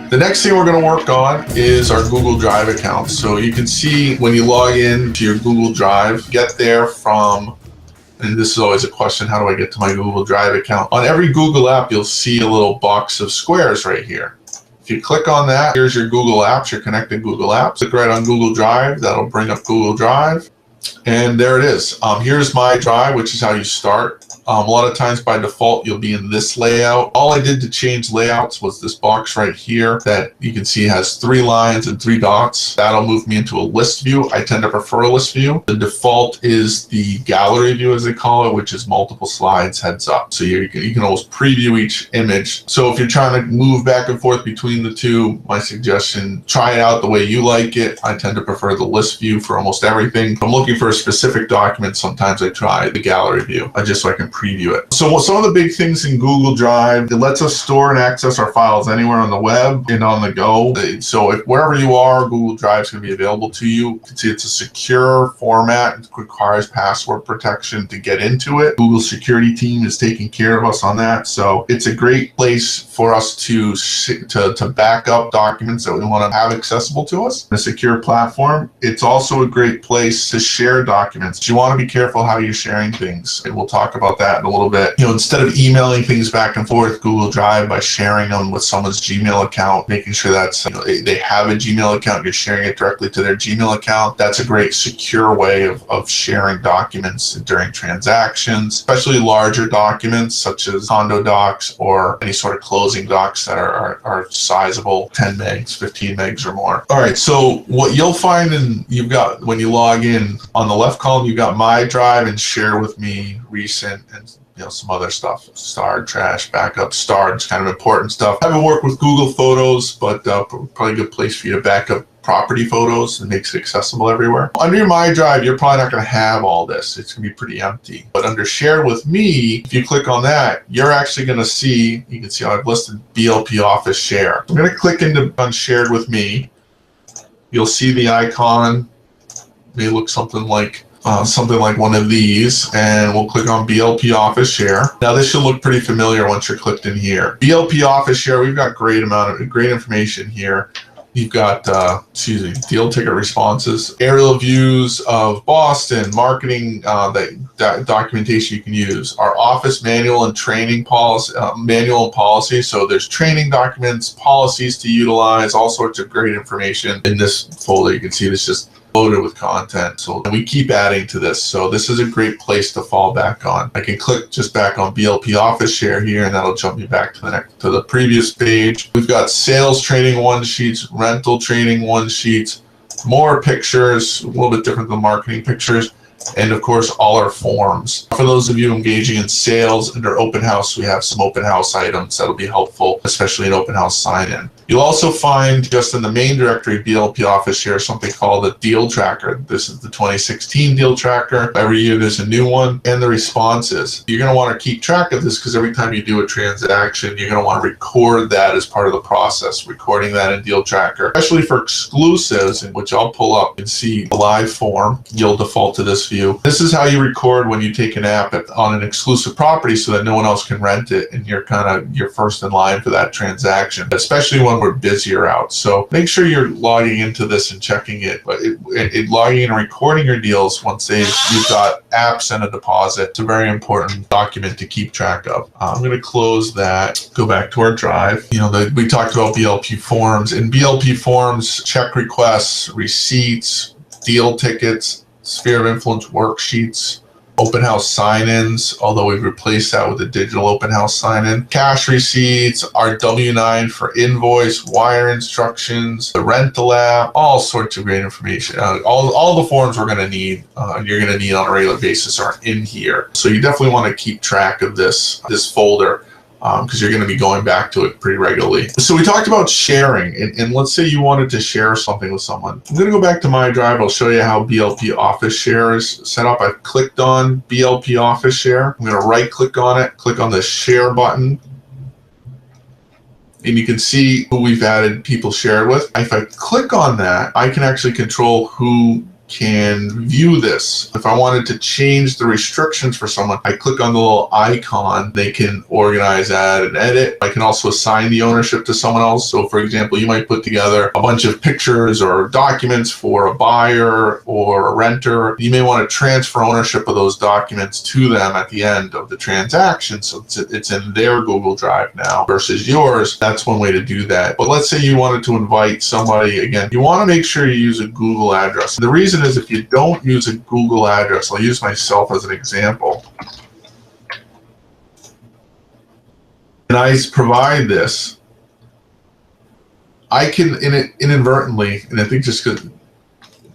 The next thing we're going to work on is our Google Drive account. So you can see when you log in to your Google Drive, get there from, and this is always a question, how do I get to my Google Drive account? On every Google app, you'll see a little box of squares right here. If you click on that, here's your Google Apps, your connected Google Apps. Click right on Google Drive, that'll bring up Google Drive. And there it is. Here's my drive, which is how you start. A lot of times by default, you'll be in this layout. All I did to change layouts was this box right here that you can see has 3 lines and 3 dots. That'll move me into a list view. I tend to prefer a list view. The default is the gallery view, as they call it, which is multiple slides heads up. So you can always preview each image. So if you're trying to move back and forth between the two, my suggestion, try it out the way you like it. I tend to prefer the list view for almost everything. If I'm looking for a specific document, sometimes I try the gallery view, just so I can preview it. So some of the big things in Google Drive, it lets us store and access our files anywhere on the web and on the go. So if wherever you are, Google Drive is going to be available to you. You can see it's a secure format. It requires password protection to get into it. Google's security team is taking care of us on that. So it's a great place for us to back up documents that we want to have accessible to us in a secure platform. It's also a great place to share documents. You want to be careful how you're sharing things, and we'll talk about that in a little bit. Instead of emailing things back and forth, Google Drive, by sharing them with someone's Gmail account, making sure that's they have a Gmail account, you're sharing it directly to their Gmail account. That's a great secure way of sharing documents during transactions, especially larger documents such as condo docs or any sort of closing docs that are sizable, 10 megs, 15 megs or more. All right, so what you'll find when you log in, on the left column, you've got My Drive and Share With Me, Recent, and some other stuff, starred, trash, backup, starred, it's kind of important stuff. I haven't worked with Google Photos, but probably a good place for you to back up property photos and makes it accessible everywhere. Under your My Drive, you're probably not going to have all this. It's going to be pretty empty. But under Shared With Me, if you click on that, you're actually going to see, you can see I've listed BLP Office Share. I'm going to click on Shared With Me. You'll see the icon may look something like one of these, and we'll click on BLP Office Share. Now this should look pretty familiar once you're clicked in here. BLP Office Share, we've got great information here. You've got, deal ticket responses, aerial views of Boston, marketing, that documentation you can use. Our office manual and training policy, So there's training documents, policies to utilize, all sorts of great information in this folder. You can see this just loaded with content. So we keep adding to this. So this is a great place to fall back on. I can click just back on BLP Office Share here, and that'll jump me back to the previous page. We've got sales training one sheets, rental training one sheets, more pictures, a little bit different than marketing pictures, and of course all our forms. For those of you engaging in sales, under Open House, we have some Open House items that'll be helpful, especially in Open House sign-in. You'll also find just in the main directory, BLP Office Share, something called a deal tracker. This is the 2016 deal tracker. Every year there's a new one, and the responses. You're going to want to keep track of this because every time you do a transaction, you're going to want to record that as part of the process, recording that in deal tracker, especially for exclusives, in which I'll pull up and see the live form. You'll default to this view. This is how you record when you take an app on an exclusive property so that no one else can rent it, and you're first in line for that transaction, especially when we're busier out. So make sure you're logging into this and checking it, but logging in and recording your deals once you've got apps and a deposit. It's a very important document to keep track of. I'm going to close that, go back to our drive. We talked about BLP forms. In BLP forms, check requests, receipts, deal tickets, sphere of influence worksheets, Open House sign-ins, although we've replaced that with a digital Open House sign-in, cash receipts, our W-9 for invoice, wire instructions, the rental app, all sorts of great information. All the forms we're going to need, you're going to need on a regular basis are in here. So you definitely want to keep track of this folder, because you're going to be going back to it pretty regularly. So we talked about sharing, and let's say you wanted to share something with someone. I'm going to go back to My Drive. I'll show you how BLP Office Share is set up. I've clicked on BLP Office Share. I'm going to right click on it, click on the share button, and you can see who we've added people shared with. If I click on that, I can actually control who can view this. If I wanted to change the restrictions for someone, I click on the little icon. They can organize, add, and edit. I can also assign the ownership to someone else. So for example, you might put together a bunch of pictures or documents for a buyer or a renter. You may want to transfer ownership of those documents to them at the end of the transaction. So it's in their Google Drive now versus yours. That's one way to do that. But let's say you wanted to invite somebody. Again, you want to make sure you use a Google address. The reason is if you don't use a Google address, I'll use myself as an example. And I provide this, I can inadvertently, and I think just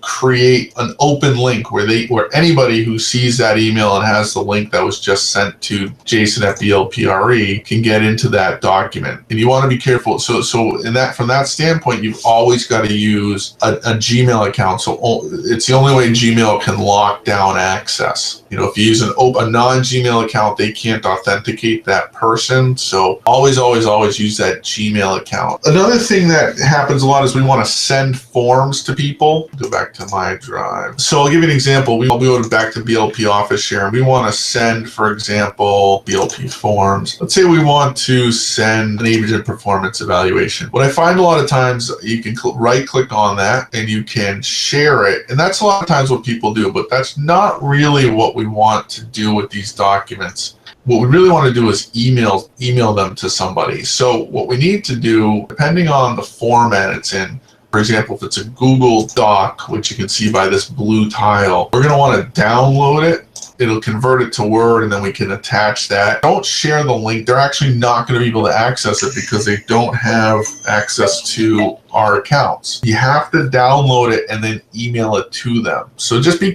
create an open link where anybody who sees that email and has the link that was just sent to Jason at BLPRE can get into that document. And you want to be careful. So from that standpoint, you've always got to use a Gmail account. So it's the only way Gmail can lock down access. You know, if you use a non-Gmail account, they can't authenticate that person. So always use that Gmail account. Another thing that happens a lot is we want to send forms to people. Go back to my drive. So I'll give you an example. I'll go back to BLP Office Share, and we want to send, for example, BLP forms. Let's say we want to send an agent performance evaluation. What I find a lot of times, you can right-click on that and you can share it. And that's a lot of times what people do, but that's not really what we want to do with these documents. What we really want to do is email them to somebody. So what we need to do, depending on the format it's in, for example, if it's a Google Doc, which you can see by this blue tile, we're going to want to download it. It'll convert it to Word, and then we can attach that. Don't share the link. They're actually not going to be able to access it because they don't have access to our accounts. You have to download it and then email it to them. So just keep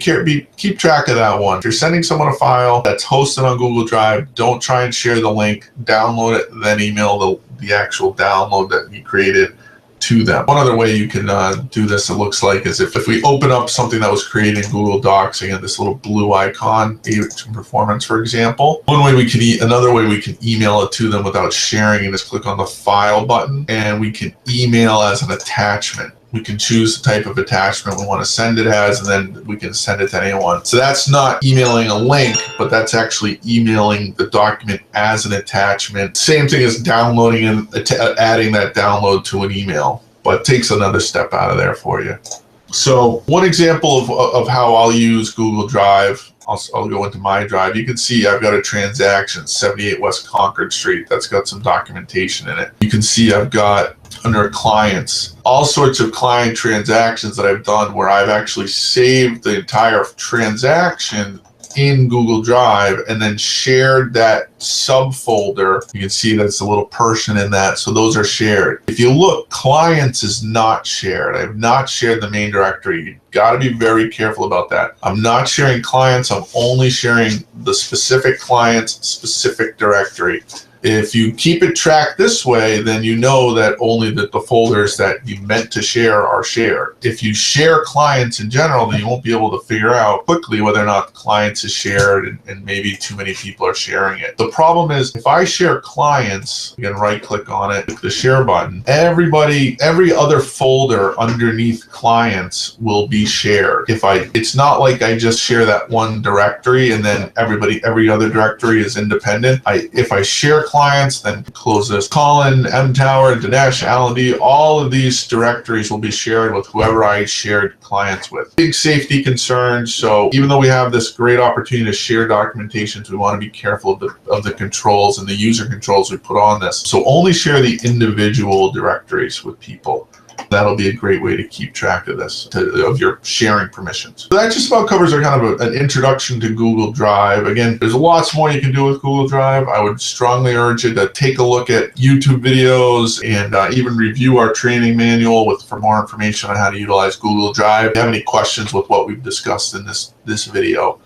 track of that one. If you're sending someone a file that's hosted on Google Drive, don't try and share the link. Download it, then email the actual download that you created to them. One other way you can do this, it looks like, is if we open up something that was created in Google Docs, again, this little blue icon, agent performance, for example. Another way we can email it to them without sharing it is click on the file button, and we can email as an attachment. We can choose the type of attachment we want to send it as, and then we can send it to anyone. So that's not emailing a link, but that's actually emailing the document as an attachment. Same thing as downloading and adding that download to an email, but takes another step out of there for you. So one example of how I'll use Google Drive, I'll go into my drive. You can see I've got a transaction, 78 West Concord Street. That's got some documentation in it. You can see I've got, under clients, all sorts of client transactions that I've done where I've actually saved the entire transaction in Google Drive and then shared that subfolder. You can see that's a little person in that, so those are shared. If you look, clients is not shared. I have not shared the main directory. You've got to be very careful about that. I'm not sharing clients. I'm only sharing the specific client's specific directory. If you keep it tracked this way, then you know that only the folders that you meant to share are shared. If you share clients in general, then you won't be able to figure out quickly whether or not the clients is shared, and maybe too many people are sharing it. The problem is if I share clients, you can right click on it, click the share button, every other folder underneath clients will be shared. It's not like I just share that one directory and then every other directory is independent. If I share clients, then close this. Colin, M Tower, Dinesh, Alan D, all of these directories will be shared with whoever I shared clients with. Big safety concerns. So even though we have this great opportunity to share documentations, we want to be careful of the controls and the user controls we put on this. So only share the individual directories with people. That'll be a great way to keep track of this, of your sharing permissions. So that just about covers our kind of an introduction to Google Drive. Again, there's lots more you can do with Google Drive. I would strongly urge you to take a look at YouTube videos and even review our training manual for more information on how to utilize Google Drive. If you have any questions with what we've discussed in this video,